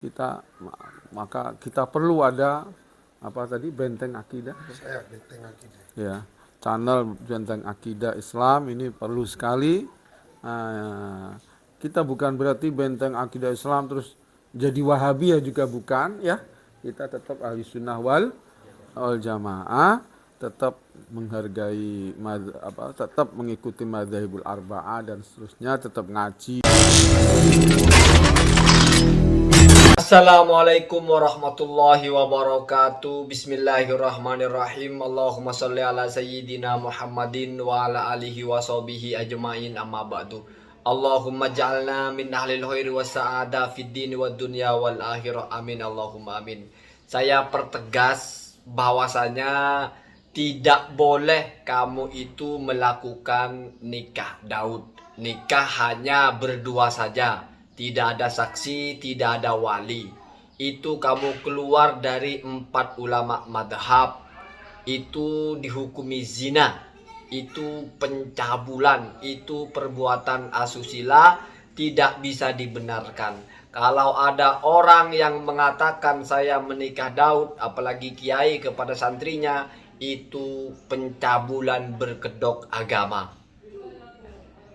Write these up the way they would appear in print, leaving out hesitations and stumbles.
kita maka kita perlu ada apa tadi, benteng akidah. Saya benteng akidah. Ya, channel benteng akidah Islam ini perlu sekali. Kita bukan berarti benteng akidah Islam terus jadi Wahabi ya, juga bukan ya. Kita tetap ahli sunnah wal jamaah, tetap menghargai tetap mengikuti madzhabul arba'ah dan seterusnya, tetap ngaji. Assalamualaikum warahmatullahi wabarakatuh. Bismillahirrahmanirrahim. Allahumma salli ala sayyidina Muhammadin wa ala alihi wa sahbihi ajma'in, amma ba'du. Allahumma ja'alna min ahlil khairi wa sa'ada fid dini wa dunya wal akhirah. Amin Allahumma amin. Saya pertegas bahwasanya tidak boleh kamu itu melakukan nikah Daud. Nikah hanya berdua saja. Tidak ada saksi, tidak ada wali. Itu kamu keluar dari 4 ulama madhab. Itu dihukumi zina. Itu pencabulan. Itu perbuatan asusila. Tidak bisa dibenarkan. Kalau ada orang yang mengatakan saya menikah Daud, apalagi kiai kepada santrinya, itu pencabulan berkedok agama.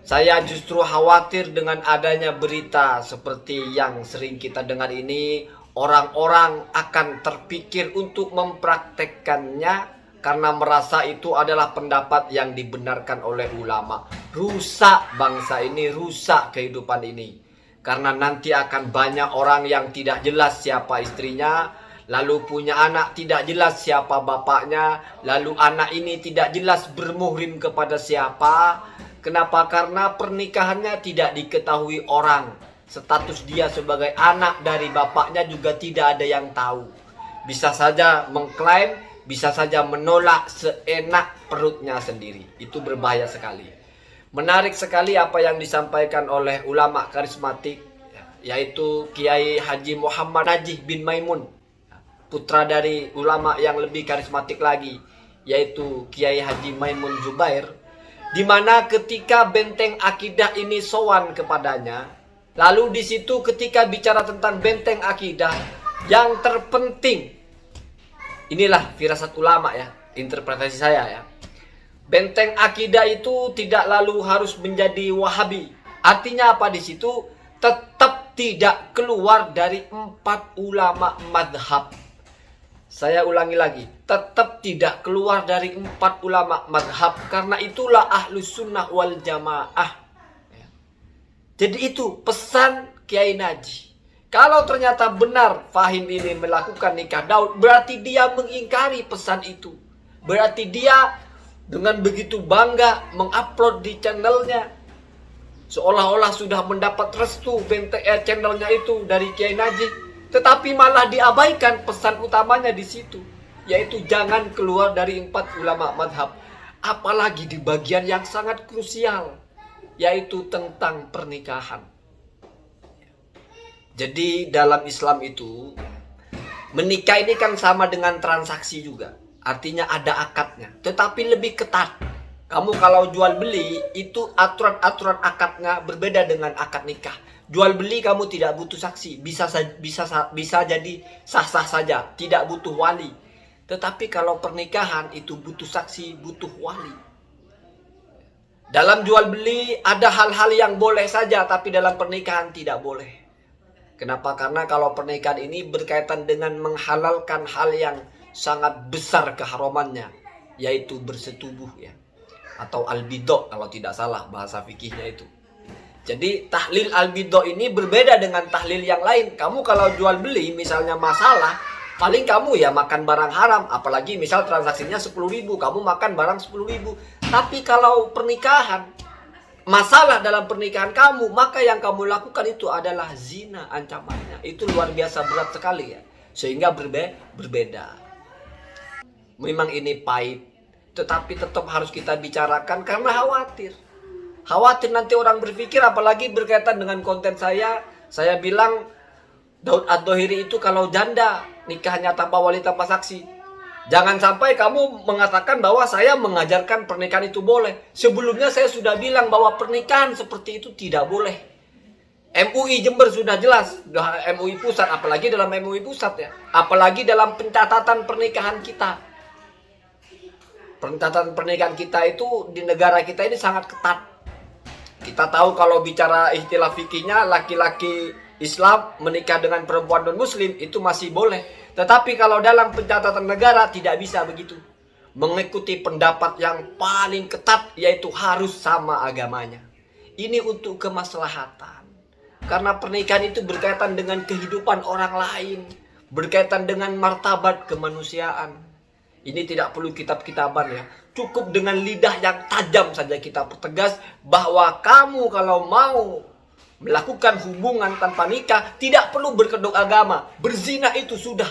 Saya justru khawatir dengan adanya berita seperti yang sering kita dengar ini, orang-orang akan terpikir untuk mempraktekkannya karena merasa itu adalah pendapat yang dibenarkan oleh ulama. Rusak bangsa ini, rusak kehidupan ini. Karena nanti akan banyak orang yang tidak jelas siapa istrinya, lalu punya anak tidak jelas siapa bapaknya, lalu anak ini tidak jelas bermuhrim kepada siapa. Kenapa? Karena pernikahannya tidak diketahui orang. Status dia sebagai anak dari bapaknya juga tidak ada yang tahu. Bisa saja mengklaim, bisa saja menolak seenak perutnya sendiri. Itu berbahaya sekali. Menarik sekali apa yang disampaikan oleh ulama karismatik, yaitu Kiai Haji Muhammad Najih bin Maimun, putra dari ulama yang lebih karismatik lagi, yaitu Kiai Haji Maimun Zubair. Di mana ketika benteng akidah ini sowan kepadanya, lalu di situ ketika bicara tentang benteng akidah, yang terpenting, inilah firasat ulama ya, interpretasi saya ya. Benteng akidah itu tidak lalu harus menjadi Wahabi. Artinya apa di situ? Tetap tidak keluar dari 4 ulama madhab. Saya ulangi lagi, tetap tidak keluar dari 4 ulama madhab, karena itulah ahlus sunnah wal jamaah. Jadi itu pesan Kiai Najih. Kalau ternyata benar Fahim ini melakukan nikah Daud, berarti dia mengingkari pesan itu. Berarti dia dengan begitu bangga mengupload di channelnya, seolah-olah sudah mendapat restu channelnya itu dari Kiai Najih. Tetapi malah diabaikan pesan utamanya di situ, yaitu jangan keluar dari 4 ulama madhab. Apalagi di bagian yang sangat krusial, yaitu tentang pernikahan. Jadi dalam Islam itu, menikah ini kan sama dengan transaksi juga. Artinya ada akadnya, tetapi lebih ketat. Kamu kalau jual beli, itu aturan-aturan akadnya berbeda dengan akad nikah. Jual beli kamu tidak butuh saksi, bisa jadi sah-sah saja, tidak butuh wali. Tetapi kalau pernikahan itu butuh saksi, butuh wali. Dalam jual beli ada hal-hal yang boleh saja, tapi dalam pernikahan tidak boleh. Kenapa? Karena kalau pernikahan ini berkaitan dengan menghalalkan hal yang sangat besar keharamannya, yaitu bersetubuh ya, atau al-bid'ah kalau tidak salah bahasa fikihnya itu. Jadi tahlil al-bid'ah ini berbeda dengan tahlil yang lain. Kamu kalau jual beli misalnya masalah, paling kamu ya makan barang haram. Apalagi misal transaksinya 10.000, kamu makan barang 10.000. Tapi kalau pernikahan, masalah dalam pernikahan kamu, maka yang kamu lakukan itu adalah zina ancamannya. Itu luar biasa berat sekali ya. Sehingga berbeda. Memang ini pahit, tetapi tetap harus kita bicarakan karena khawatir. Khawatir nanti orang berpikir, apalagi berkaitan dengan konten saya bilang Daud Ad-Dohiri itu kalau janda, nikahnya tanpa wali tanpa saksi. Jangan sampai kamu mengatakan bahwa saya mengajarkan pernikahan itu boleh. Sebelumnya saya sudah bilang bahwa pernikahan seperti itu tidak boleh. MUI Jember sudah jelas, MUI pusat, apalagi dalam MUI pusat ya, apalagi dalam pencatatan pernikahan kita. Pencatatan pernikahan kita itu di negara kita ini sangat ketat. Kita tahu kalau bicara istilah fikihnya, laki-laki Islam menikah dengan perempuan non-muslim itu masih boleh. Tetapi kalau dalam pencatatan negara tidak bisa begitu. Mengikuti pendapat yang paling ketat, yaitu harus sama agamanya. Ini untuk kemaslahatan. Karena pernikahan itu berkaitan dengan kehidupan orang lain, berkaitan dengan martabat kemanusiaan. Ini tidak perlu kitab-kitaban ya. Cukup dengan lidah yang tajam saja kita pertegas bahwa kamu kalau mau melakukan hubungan tanpa nikah tidak perlu berkedok agama. Berzina itu sudah.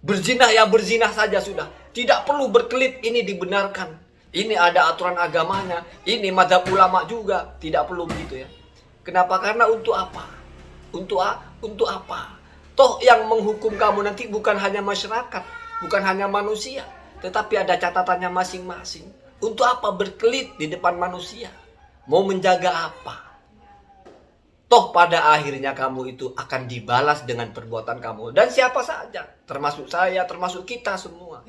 Berzina ya berzina saja sudah. Tidak perlu berkelit, ini dibenarkan. Ini ada aturan agamanya. Ini mazhab ulama juga. Tidak perlu begitu ya. Kenapa? Karena untuk apa? Untuk apa? Toh yang menghukum kamu nanti bukan hanya masyarakat, bukan hanya manusia, tetapi ada catatannya masing-masing. Untuk apa berkelit di depan manusia? Mau menjaga apa? Toh pada akhirnya kamu itu akan dibalas dengan perbuatan kamu. Dan siapa saja, termasuk saya, termasuk kita semua.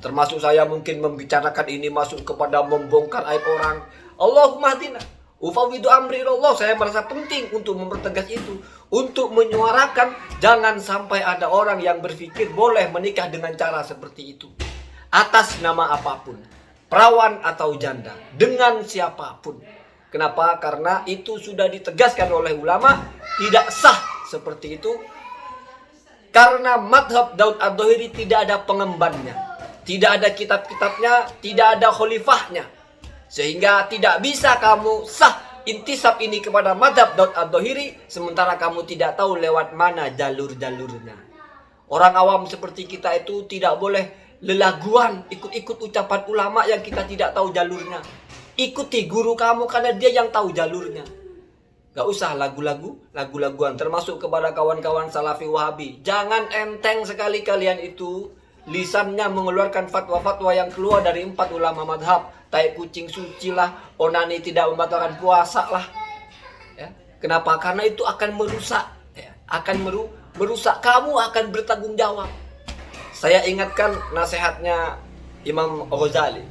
Termasuk saya mungkin membicarakan ini masuk kepada membongkar aib orang. Allahumma hdina. Ufawidu amri Allah, saya merasa penting untuk mempertegas itu, untuk menyuarakan jangan sampai ada orang yang berpikir boleh menikah dengan cara seperti itu, atas nama apapun, perawan atau janda, dengan siapapun. Kenapa? Karena itu sudah ditegaskan oleh ulama, tidak sah seperti itu. Karena madhab Daud ad-Dhahiri tidak ada pengembannya, tidak ada kitab-kitabnya, tidak ada khalifahnya. Sehingga tidak bisa kamu sah intisab ini kepada madhab Daud ad-Dhahiri sementara kamu tidak tahu lewat mana jalur-jalurnya. Orang awam seperti kita itu tidak boleh lelaguan ikut-ikut ucapan ulama yang kita tidak tahu jalurnya. Ikuti guru kamu karena dia yang tahu jalurnya. Gak usah lagu-laguan, termasuk kepada kawan-kawan Salafi Wahabi. Jangan enteng sekali kalian itu lisannya mengeluarkan fatwa-fatwa yang keluar dari 4 ulama madhab. Tai kucing suci lah, onani tidak membatalkan puasa lah. Ya. Kenapa? Karena itu akan merusak. Ya. Akan merusak. Kamu akan bertanggung jawab. Saya ingatkan nasihatnya Imam Ghazali.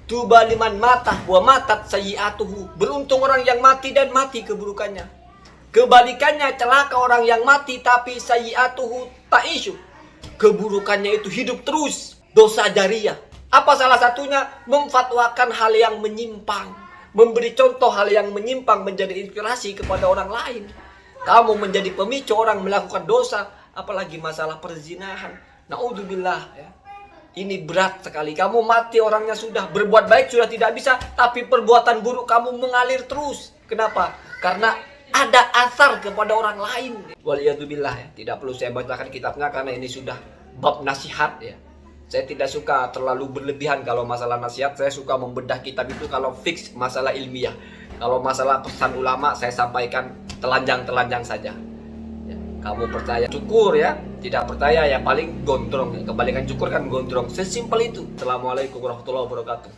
Tuba liman matah wa matat sayyi'atuhu. Beruntung orang yang mati dan mati keburukannya. Kebalikannya celaka orang yang mati tapi sayyi'atuhu ta'ishu. Keburukannya itu hidup terus. Dosa jariah. Apa salah satunya? Memfatwakan hal yang menyimpang. Memberi contoh hal yang menyimpang menjadi inspirasi kepada orang lain. Kamu menjadi pemicu orang melakukan dosa. Apalagi masalah perzinahan. Na'udzubillah ya. Ini berat sekali. Kamu mati orangnya sudah. Berbuat baik sudah tidak bisa. Tapi perbuatan buruk kamu mengalir terus. Kenapa? Karena ada asar kepada orang lain. Waliyadzubillah ya. Tidak perlu saya bacakan kitabnya karena ini sudah bab nasihat ya. Saya tidak suka terlalu berlebihan kalau masalah nasihat. Saya suka membedah kitab itu kalau fix masalah ilmiah. Kalau masalah pesan ulama saya sampaikan telanjang-telanjang saja ya, kamu percaya cukur ya, tidak percaya ya paling gondrong. Kebalikan cukur kan gondrong. Sesimpel itu. Assalamualaikum warahmatullahi wabarakatuh.